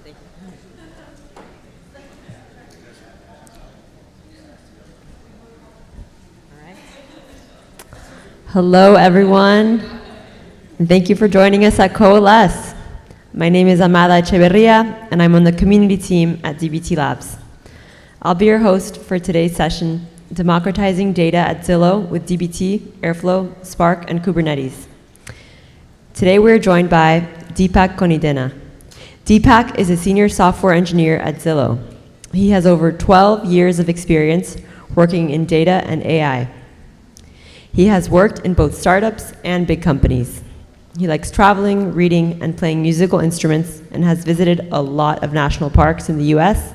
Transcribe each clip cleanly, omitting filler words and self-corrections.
Thank you. All right. Hello, everyone. And thank you for joining us at Coalesce. My name is Amada Echeverria, and I'm on the community team at DBT Labs. I'll be your host for today's session, Democratizing Data at Zillow with DBT, Airflow, Spark, and Kubernetes. Today we're joined by Deepak Konidena. Deepak is a senior software engineer at Zillow. He has over 12 years of experience working in data and AI. He has worked in both startups and big companies. He likes traveling, reading, and playing musical instruments, and has visited a lot of national parks in the US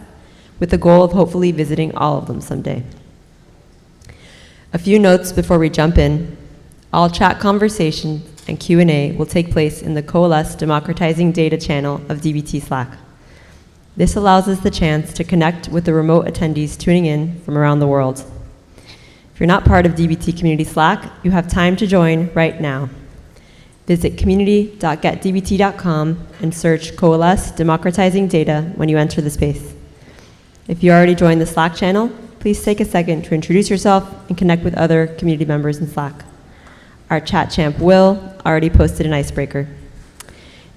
with the goal of hopefully visiting all of them someday. A few notes before we jump in. All chat conversations and Q&A will take place in the Coalesce Democratizing Data channel of DBT Slack. This allows us the chance to connect with the remote attendees tuning in from around the world. If you're not part of DBT Community Slack, you have time to join right now. Visit community.getdbt.com and search Coalesce Democratizing Data when you enter the space. If you already joined the Slack channel, please take a second to introduce yourself and connect with other community members in Slack. Our chat champ, Will, already posted an icebreaker.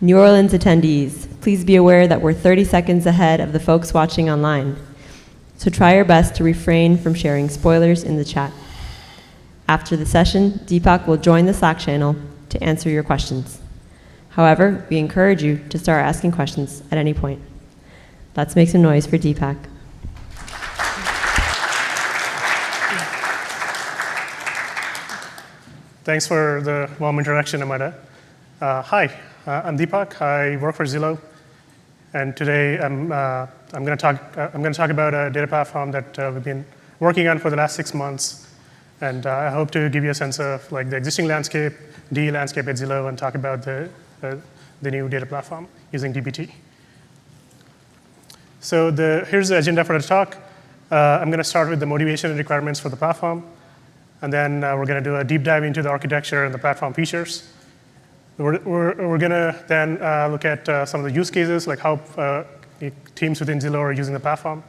New Orleans attendees, please be aware that we're 30 seconds ahead of the folks watching online. So try your best to refrain from sharing spoilers in the chat. After the session, Deepak will join the Slack channel to answer your questions. However, we encourage you to start asking questions at any point. Let's make some noise for Deepak. Thanks for the warm introduction, Amada. Hi, I'm Deepak. I work for Zillow, and today I'm going to talk about a data platform that we've been working on for the last 6 months, and I hope to give you a sense of like the existing landscape, DE landscape at Zillow, and talk about the new data platform using DBT. So here's the agenda for the talk. I'm going to start with the motivation and requirements for the platform. And then we're going to do a deep dive into the architecture and the platform features. We're going to then look at some of the use cases, like how teams within Zillow are using the platform.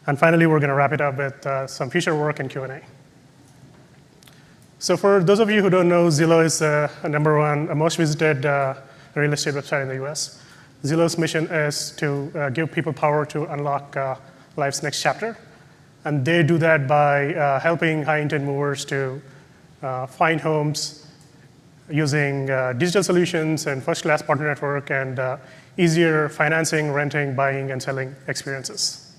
And finally, we're going to wrap it up with some future work and Q&A. So for those of you who don't know, Zillow is a most visited real estate website in the US. Zillow's mission is to give people power to unlock life's next chapter. And they do that by helping high-intent movers to find homes using digital solutions and first-class partner network and easier financing, renting, buying, and selling experiences.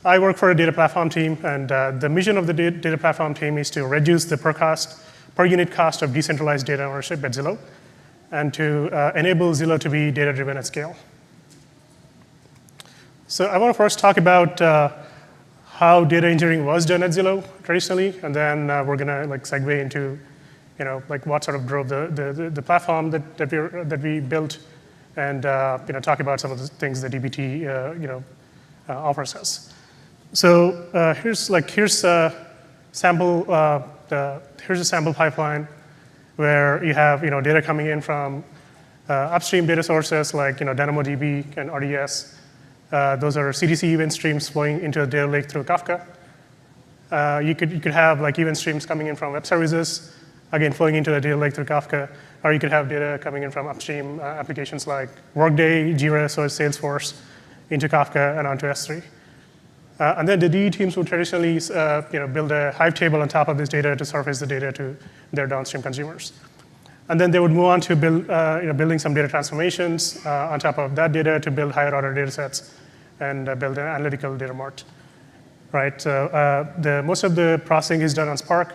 I work for a data platform team, and the mission of the data platform team is to reduce the per unit cost of decentralized data ownership at Zillow, and to enable Zillow to be data-driven at scale. So I want to first talk about how data engineering was done at Zillow traditionally, and then we're going to segue into what sort of drove the platform that we built, and talk about some of the things that DBT offers us. So here's a sample pipeline where you have data coming in from upstream data sources like DynamoDB and RDS. Those are CDC event streams flowing into the data lake through Kafka. You could have event streams coming in from web services, again flowing into the data lake through Kafka, or you could have data coming in from upstream applications like Workday, Jira, so Salesforce, into Kafka and onto S3. And then the DE teams would traditionally build a Hive table on top of this data to surface the data to their downstream consumers. And then they would move on to building some data transformations on top of that data to build higher order data sets and build an analytical data mart. Right? So most of the processing is done on Spark,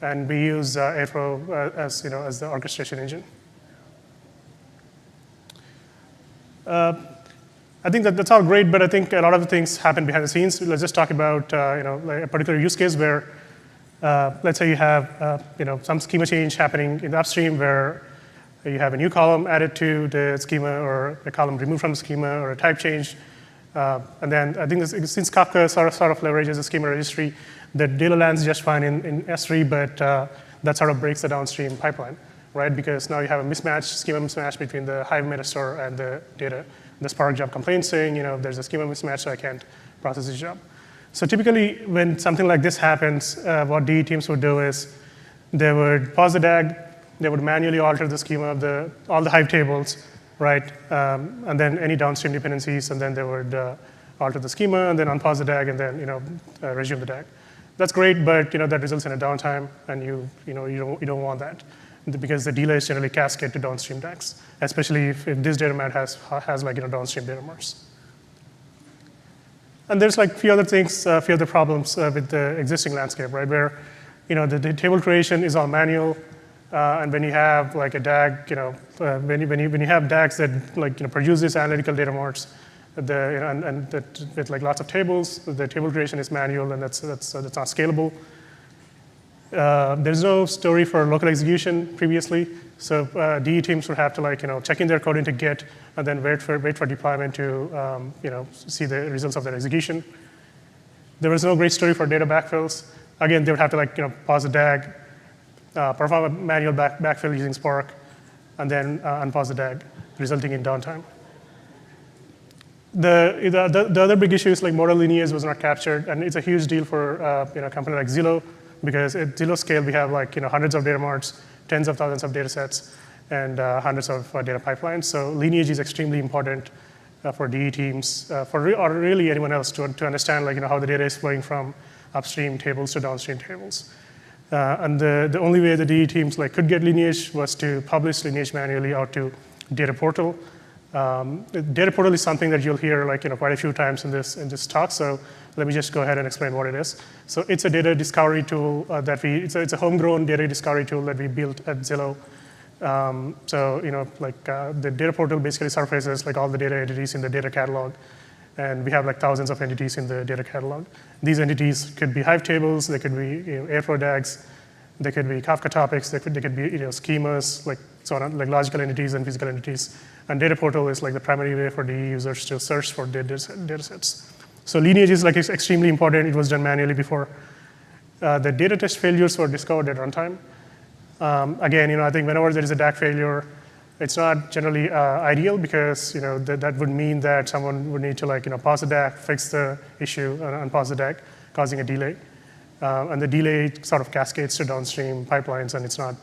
and we use Airflow as the orchestration engine. I think that's all great, but I think a lot of the things happen behind the scenes. Let's just talk about a particular use case where, let's say you have some schema change happening in the upstream where you have a new column added to the schema, or a column removed from the schema, or a type change. And then I think since Kafka sort of leverages the schema registry, the data lands just fine in S3, but that sort of breaks the downstream pipeline, right? Because now you have a schema mismatch between the Hive metastore and the data the Spark job complains saying, there's a schema mismatch, so I can't process this job. So typically, when something like this happens, what DE teams would do is they would pause the DAG, they would manually alter the schema of all the Hive tables, right? And then any downstream dependencies, and then they would alter the schema, and then unpause the DAG, and then resume the DAG. That's great, but that results in a downtime, and you don't want that because the delays generally cascade to downstream DAGs, especially if this data mart has downstream data marts. And there's a few other things, few other problems with the existing landscape, right? Where the table creation is all manual, and when you have a DAG, when you have DAGs that produce these analytical data marts, with lots of tables, the table creation is manual, and that's not scalable. There's no story for local execution previously, so DE teams would have to check in their code into Git and then wait for deployment to see the results of their execution. There was no great story for data backfills. Again, they would have to pause the DAG, perform a manual backfill using Spark, and then unpause the DAG, resulting in downtime. The other big issue is model lineage was not captured, and it's a huge deal for a company like Zillow, because at Zillow scale we have hundreds of data marts, tens of thousands of data sets, and hundreds of data pipelines. So lineage is extremely important for DE teams, or really anyone else to understand how the data is flowing from upstream tables to downstream tables. And the only way the DE teams could get lineage was to publish lineage manually out to data portal. Data portal is something that you'll hear quite a few times in this talk. So let me just go ahead and explain what it is. So it's a data discovery tool it's a homegrown data discovery tool that we built at Zillow. The data portal basically surfaces all the data entities in the data catalog, and we have thousands of entities in the data catalog. These entities could be Hive tables, they could be Airflow DAGs, they could be Kafka topics, they could be schemas, so on, logical entities and physical entities. And data portal is the primary way for DE users to search for data sets. So lineage is extremely important. It was done manually before. The data test failures were discovered at runtime. Again, I think whenever there is a DAG failure, it's not generally ideal because that would mean that someone would need to pause the DAG, fix the issue, and unpause the DAG, causing a delay. And the delay sort of cascades to downstream pipelines, and it's not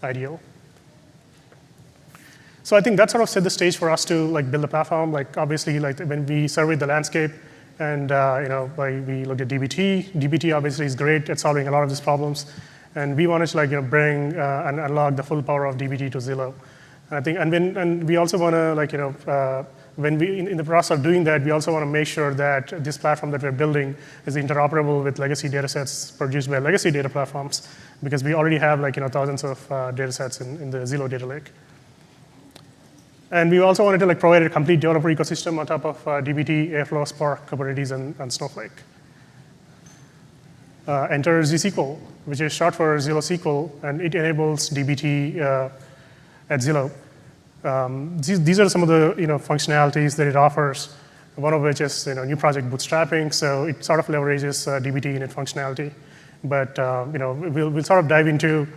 ideal. So I think that sort of set the stage for us to build a platform. Obviously, when we surveyed the landscape, and we looked at DBT. DBT obviously is great at solving a lot of these problems, and we wanted to bring and unlock the full power of DBT to Zillow. And I think, and we also want to when we in the process of doing that, we also want to make sure that this platform that we're building is interoperable with legacy data sets produced by legacy data platforms, because we already have thousands of data sets in the Zillow data lake. And we also wanted to provide a complete developer ecosystem on top of DBT, Airflow, Spark, Kubernetes, and Snowflake. Enter Z SQL, which is short for Zillow SQL, and it enables DBT at Zillow. These are some of the functionalities that it offers. One of which is new project bootstrapping, so it sort of leverages DBT init functionality. But we'll sort of dive into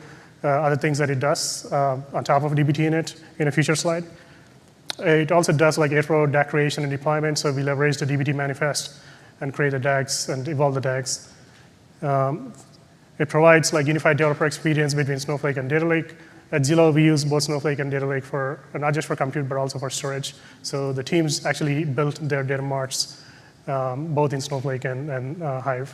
other things that it does on top of DBT init in a future slide. It also does Airflow DAG creation and deployment, so we leverage the DBT manifest and create the DAGs and evolve the DAGs. It provides unified developer experience between Snowflake and Data Lake. At Zillow, we use both Snowflake and Data Lake for not just for compute, but also for storage. So the teams actually built their data marts both in Snowflake and Hive.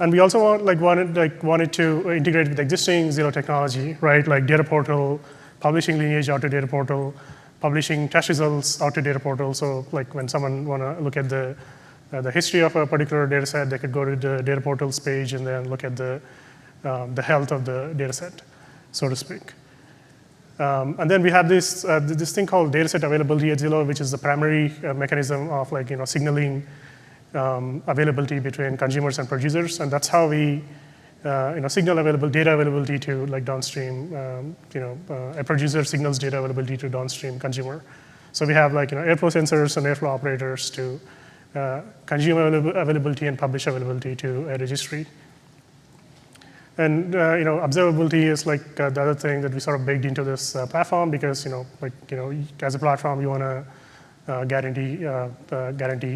And we also wanted to integrate with existing Zillow technology, right? Data portal, publishing lineage out to data portal, publishing test results out to data portal. So when someone want to look at the history of a particular data set, they could go to the data portals page and then look at the health of the data set, so to speak. And then we have this thing called data set availability at Zillow, which is the primary mechanism of signaling availability between consumers and producers, and that's how we signal data availability to downstream. A producer signals data availability to downstream consumer. So we have Airflow sensors and Airflow operators to consume availability and publish availability to a registry. And observability is like the other thing that we sort of baked into this platform because as a platform you want to guarantee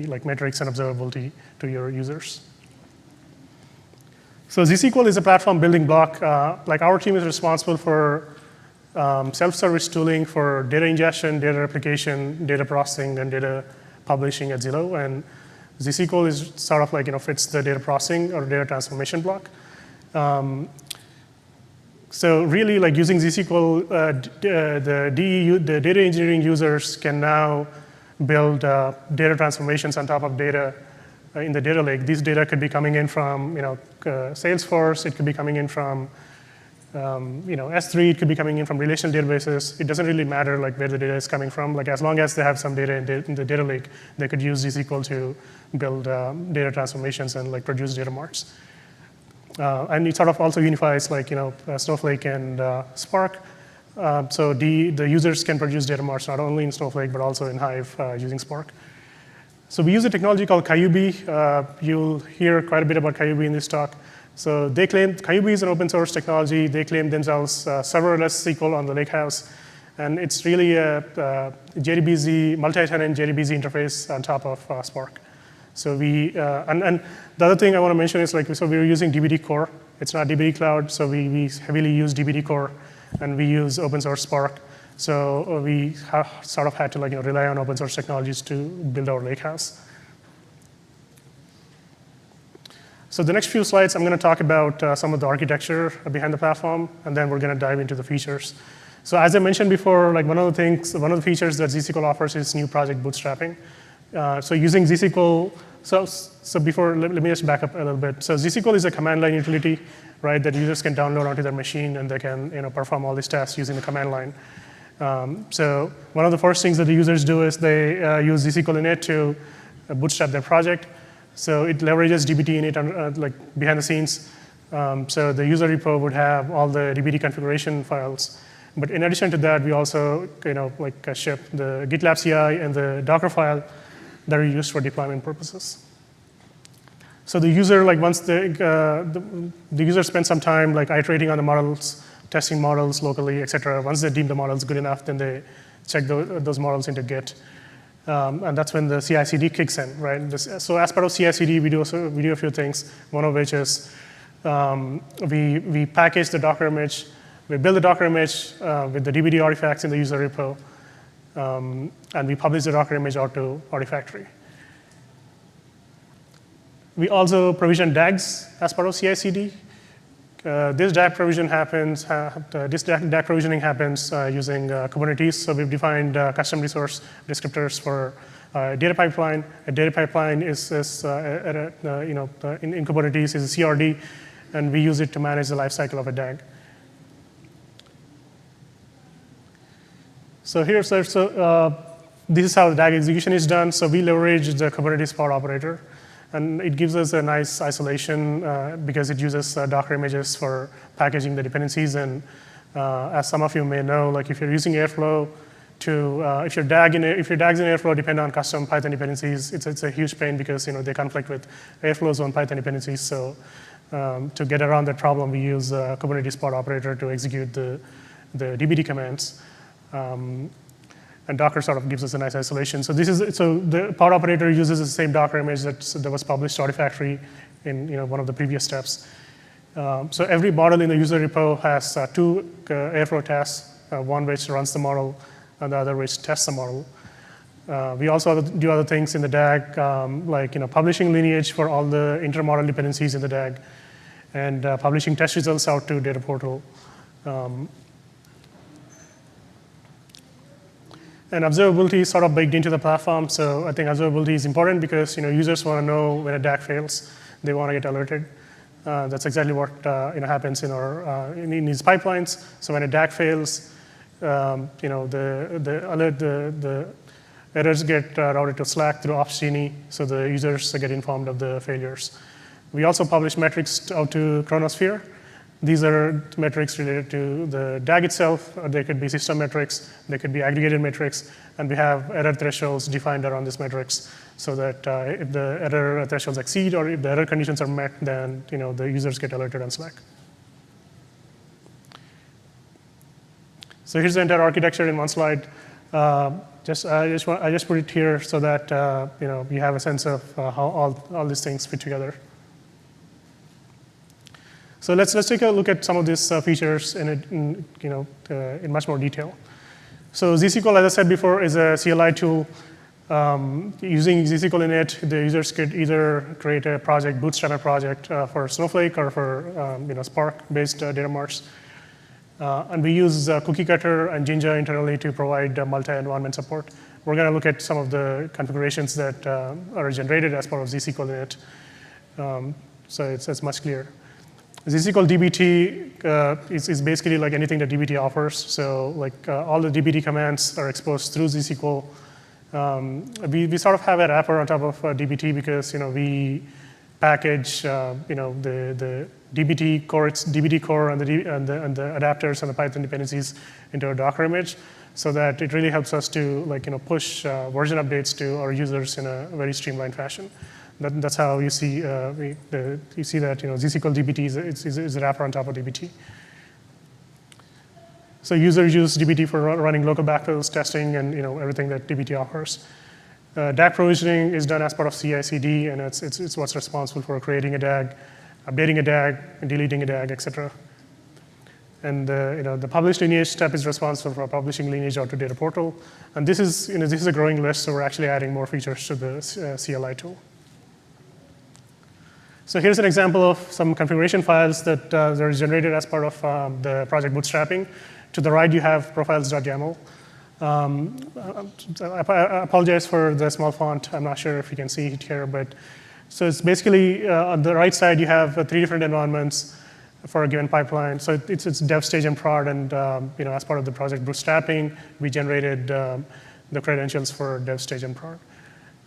like metrics and observability to your users. So ZSQL is a platform building block. Like our team is responsible for self-service tooling for data ingestion, data replication, data processing, and data publishing at Zillow. And ZSQL is sort of like fits the data processing or data transformation block. So really, like using ZSQL, the data engineering users can now build data transformations on top of data in the data lake. These data could be coming in from Salesforce. It could be coming in from S3. It could be coming in from relational databases. It doesn't really matter like where the data is coming from. Like as long as they have some data in the data lake, they could use ZSQL to build data transformations and like produce data marts. And it sort of also unifies like Snowflake and Spark. So the users can produce data marts not only in Snowflake but also in Hive using Spark. So we use a technology called Cayubi. You'll hear quite a bit about Cayubi in this talk. So they claim Cayubi is an open source technology. They claim themselves serverless SQL on the Lakehouse. And it's really a JDBZ, multi-tenant JDBZ interface on top of Spark. So and the other thing I want to mention is so we're using dbt core. It's not dbt cloud, so we heavily use dbt core, and we use open source Spark. So we sort of had to rely on open source technologies to build our Lakehouse. So the next few slides, I'm going to talk about some of the architecture behind the platform, and then we're going to dive into the features. So as I mentioned before, one of the features that ZSQL offers is new project bootstrapping. So using ZSQL, let me just back up a little bit. So ZSQL is a command line utility, right, that users can download onto their machine, and they can perform all these tasks using the command line. So one of the first things that the users do is they use ZSQL init to bootstrap their project. So it leverages dbt init behind the scenes. So the user repo would have all the dbt configuration files. But in addition to that, we also ship the GitLab CI and the Docker file that are used for deployment purposes. So the user, once the user spends some time iterating on the models, testing models locally, et cetera. Once they deem the models good enough, then they check those models into Git. And that's when the CI/CD kicks in, right? So as part of CI/CD, we do a few things. One of which is we package the Docker image. We build the Docker image with the dbt artifacts in the user repo. And we publish the Docker image out to Artifactory. We also provision DAGs as part of CI/CD. This DAG provisioning happens using Kubernetes. So we've defined custom resource descriptors for data pipeline. A data pipeline in Kubernetes is a CRD, and we use it to manage the lifecycle of a DAG. So this is how the DAG execution is done. So we leverage the Kubernetes pod operator. And it gives us a nice isolation because it uses Docker images for packaging the dependencies. And as some of you may know, if you're using Airflow if your DAGs in Airflow depend on custom Python dependencies, it's a huge pain because they conflict with Airflow's own Python dependencies. So to get around that problem, we use Kubernetes pod operator to execute the dbt commands. And Docker sort of gives us a nice isolation. So the pod operator uses the same Docker image that was published to Artifactory in one of the previous steps. So every model in the user repo has two Airflow tasks, one which runs the model and the other which tests the model. We also do other things in the DAG, publishing lineage for all the intermodel dependencies in the DAG, and publishing test results out to data portal. And observability is sort of baked into the platform. So I think observability is important because users want to know when a DAG fails. They want to get alerted. That's exactly what happens in these pipelines. So when a DAG fails, the errors get routed to Slack through Opsgenie, so the users get informed of the failures. We also publish metrics out to Chronosphere. These are metrics related to the DAG itself. They could be system metrics. They could be aggregated metrics. And we have error thresholds defined around these metrics so that if the error thresholds exceed or if the error conditions are met, then the users get alerted on Slack. So here's the entire architecture in one slide. I just put it here so that you have a sense of how all these things fit together. So let's take a look at some of these features in much more detail. So ZSQL, as I said before, is a CLI tool. Using ZSQL init, the users could either create a project, bootstrap a project for Snowflake or for Spark-based data marts. And we use Cookie Cutter and Jinja internally to provide multi-environment support. We're going to look at some of the configurations that are generated as part of ZSQL init. So it's much clearer. ZSQL dbt is basically like anything that dbt offers. So like all the dbt commands are exposed through ZSQL. We sort of have a wrapper on top of dbt because we package the dbt core, its dbt core and the adapters and the Python dependencies into a Docker image, so that it really helps us to push version updates to our users in a very streamlined fashion. That's how you see that ZSQL dbt is a wrapper on top of dbt. So users use dbt for running local backfills, testing, and everything that dbt offers. DAG provisioning is done as part of CI/CD, and it's what's responsible for creating a DAG, updating a DAG, deleting a DAG, etc. And the publish lineage step is responsible for publishing lineage out to data portal. And this is a growing list, so we're actually adding more features to the CLI tool. So here's an example of some configuration files that are generated as part of the project bootstrapping. To the right, you have profiles.yaml. I apologize for the small font. I'm not sure if you can see it here, but so it's basically on the right side, you have 3 different environments for a given pipeline. So it's dev, stage, and prod, and as part of the project bootstrapping, we generated the credentials for dev, stage, and prod.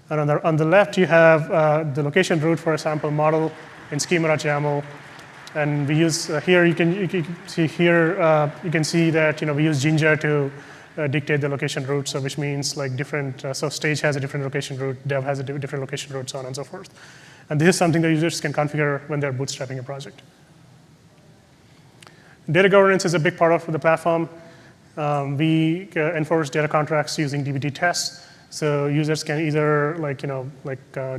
And on the left, you have the location root for a sample model in schema.yaml. And we use here, you can see here, you can see that we use Jinja to dictate the location route, so which means like different, so stage has a different location route, dev has a different location route, so on and so forth. And this is something that users can configure when they're bootstrapping a project. Data governance is a big part of the platform. We enforce data contracts using dbt tests. So users can either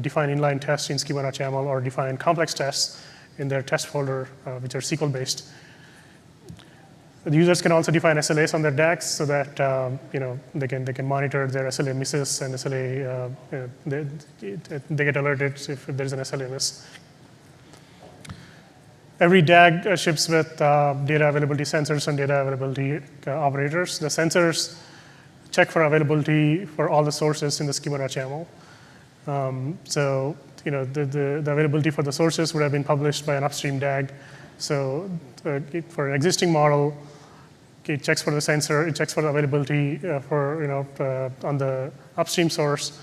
define inline tests in schema.yaml or define complex tests in their test folder, which are SQL-based. The users can also define SLAs on their DAGs so that they can monitor their SLA misses and SLA they get alerted if there's an SLA miss. Every DAG ships with data availability sensors and data availability operators. The sensors check for availability for all the sources in the schema.yaml. So the availability for the sources would have been published by an upstream DAG. So for an existing model, it checks for the sensor, it checks for the availability on the upstream source,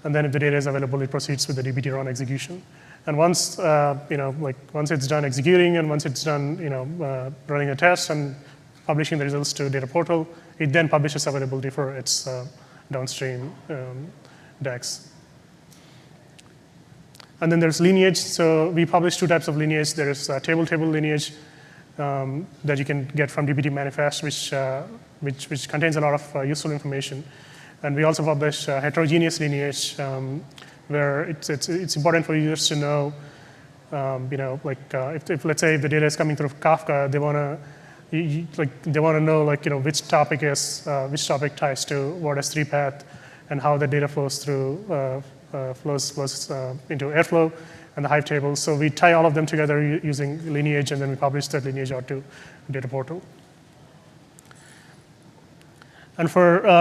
and then if the data is available, it proceeds with the dbt run execution. And once once it's done executing and once it's done running a test and publishing the results to data portal, it then publishes availability for its downstream DAGs. And then there's lineage. So we publish 2 types of lineage. There is table-table lineage that you can get from dbt manifest, which contains a lot of useful information. And we also publish heterogeneous lineage, where it's important for users to know, if let's say if the data is coming through Kafka, they want to know which topic ties to what S3 path and how the data flows through flows into Airflow and the Hive table. So we tie all of them together using lineage, and then we publish that lineage out to data portal. And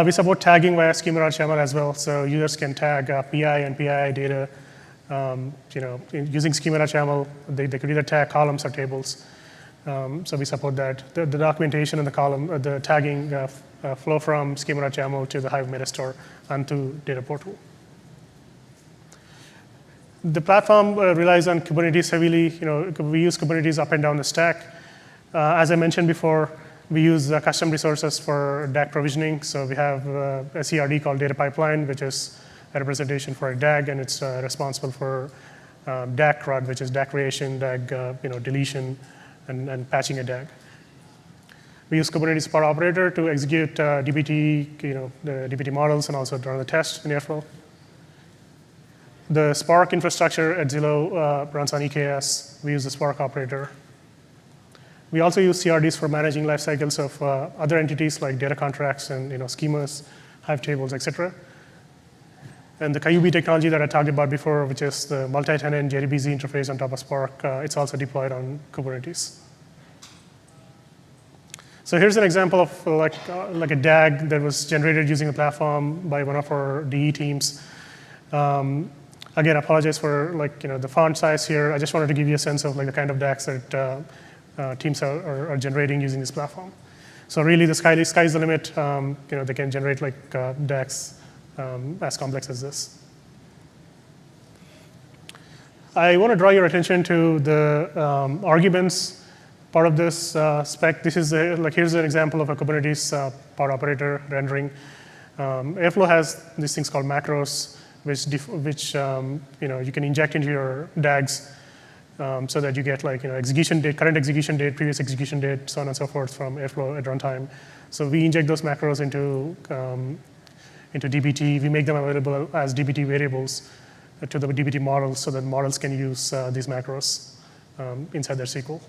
we support tagging via schema.yaml as well. So users can tag PI and PII data. Using schema.yaml, they could either tag columns or tables. So we support that. The documentation and the tagging flow from schema.yaml to the Hive metastore and to data portal. The platform relies on Kubernetes heavily. We use Kubernetes up and down the stack. As I mentioned before, we use custom resources for DAG provisioning. So we have a CRD called data pipeline, which is a representation for a DAG, and it's responsible for DAG CRUD, which is DAG creation, DAG deletion, and patching a DAG. We use Kubernetes Spark operator to execute dbt, the dbt models, and also run the test in Airflow. The Spark infrastructure at Zillow runs on EKS. We use the Spark operator. We also use CRDs for managing life cycles of other entities like data contracts and schemas, Hive tables, et cetera. And the KUB technology that I talked about before, which is the multi-tenant JDBZ interface on top of Spark, it's also deployed on Kubernetes. So here's an example of like a DAG that was generated using the platform by one of our DE teams. Again, I apologize for the font size here. I just wanted to give you a sense of the kind of DAGs that teams are generating using this platform. So really, the sky's the limit. They can generate DAGs as complex as this. I want to draw your attention to the arguments part of this spec. This is here's an example of a Kubernetes power operator rendering. Airflow has these things called macros, which you can inject into your DAGs so that you get execution date, current execution date, previous execution date, so on and so forth from Airflow at runtime. So we inject those macros into dbt. We make them available as dbt variables to the dbt models so that models can use these macros inside their SQL.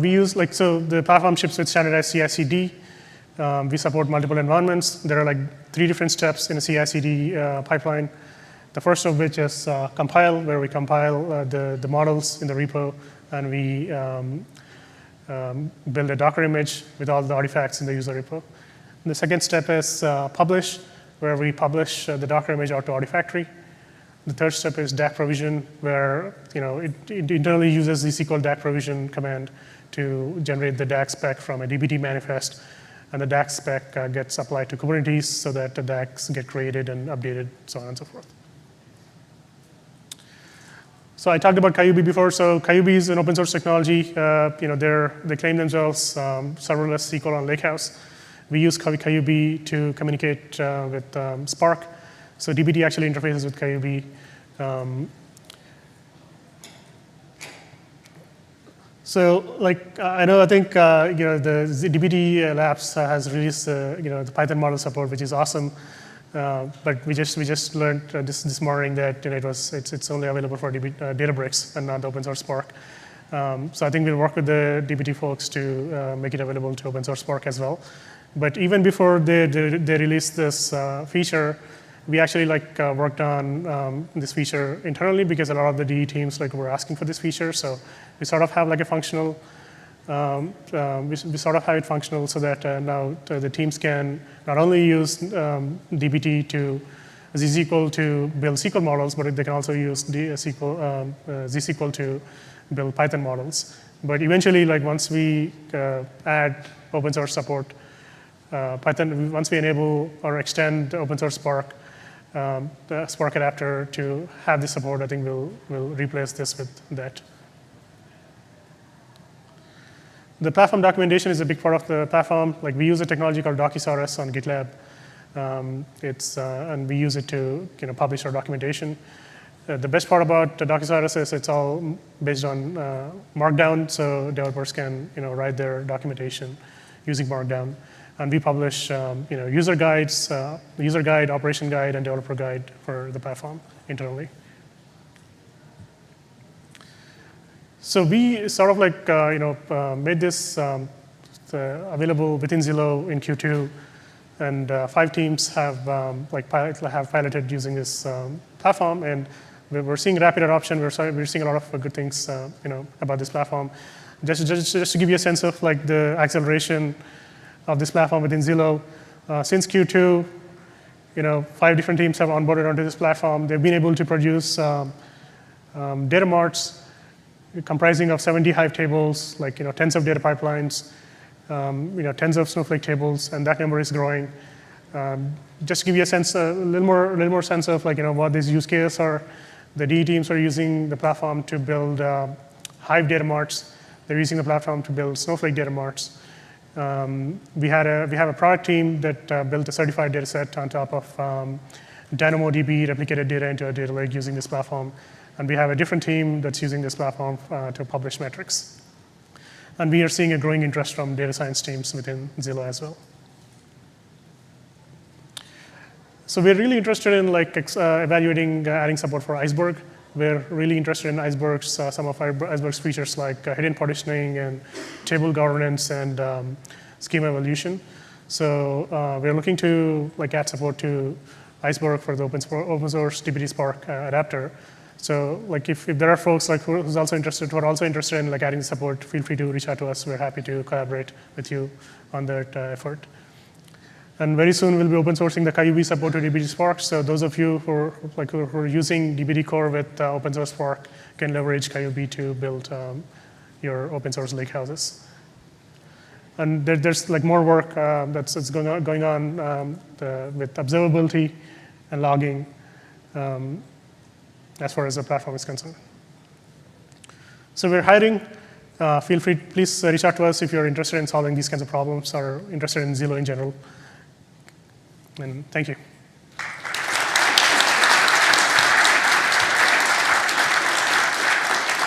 We use so the platform ships with standardized CI/CD. We support multiple environments. There are 3 different steps in a CI/CD pipeline. The first of which is compile, where we compile the models in the repo, and we build a Docker image with all the artifacts in the user repo. And the second step is publish, where we publish the Docker image out to Artifactory. The third step is DAG provision, where it internally uses the SQL DAG provision command to generate the DAG spec from a dbt manifest, and the DAG spec gets applied to Kubernetes so that the DAGs get created and updated, so on and so forth. So I talked about KUB before. So KUB is an open source technology. They claim themselves serverless SQL on Lakehouse. We use KUB to communicate with Spark. So dbt actually interfaces with KUB. I think the dbt labs has released the Python model support, which is awesome. But we just learned this morning that it's only available for Databricks and not open source Spark. So I think we'll work with the dbt folks to make it available to open source Spark as well. But even before they released this feature, we actually worked on this feature internally because a lot of the DE teams were asking for this feature. So we sort of have a functional. We sort of have it functional so that now the teams can not only use dbt to Z SQL to build SQL models, but they can also use Z SQL to build Python models. But eventually, once we add open source support, Python, once we enable or extend open source Spark, the Spark adapter to have this support, I think we'll replace this with that. The platform documentation is a big part of the platform. We use a technology called Docusaurus on GitLab. And we use it to publish our documentation. The best part about Docusaurus is it's all based on Markdown, so developers can write their documentation using Markdown. And we publish user guides, user guide, operation guide, and developer guide for the platform internally. So we sort of made this available within Zillow in Q2, and 5 teams have piloted using this platform, and we're seeing rapid adoption. We're seeing a lot of good things about this platform. Just to give you a sense of the acceleration of this platform within Zillow, since Q2, 5 different teams have onboarded onto this platform. They've been able to produce data marts comprising of 70 Hive tables, tens of data pipelines, tens of Snowflake tables, and that number is growing. Just to give you a sense, a little more sense of what these use cases are. The DE teams are using the platform to build Hive data marts. They're using the platform to build Snowflake data marts. We have a product team that built a certified data set on top of DynamoDB, replicated data into a data lake using this platform. And we have a different team that's using this platform to publish metrics. And we are seeing a growing interest from data science teams within Zillow as well. So we're really interested in evaluating adding support for Iceberg. We're really interested in Iceberg's, some of Iceberg's features like hidden partitioning and table governance and schema evolution. So we're looking to add support to Iceberg for the open source dbt Spark adapter. So if there are folks who are also interested in adding support, feel free to reach out to us. We're happy to collaborate with you on that effort. And very soon we'll be open sourcing the KUB support to dbt Spark. So those of you who are using dbt core with open source Spark can leverage KUB to build your open source lakehouses. And there's more work that's going on with observability and logging as far as the platform is concerned. So we're hiring. Feel free, please reach out to us if you're interested in solving these kinds of problems or interested in Zillow in general. And thank you.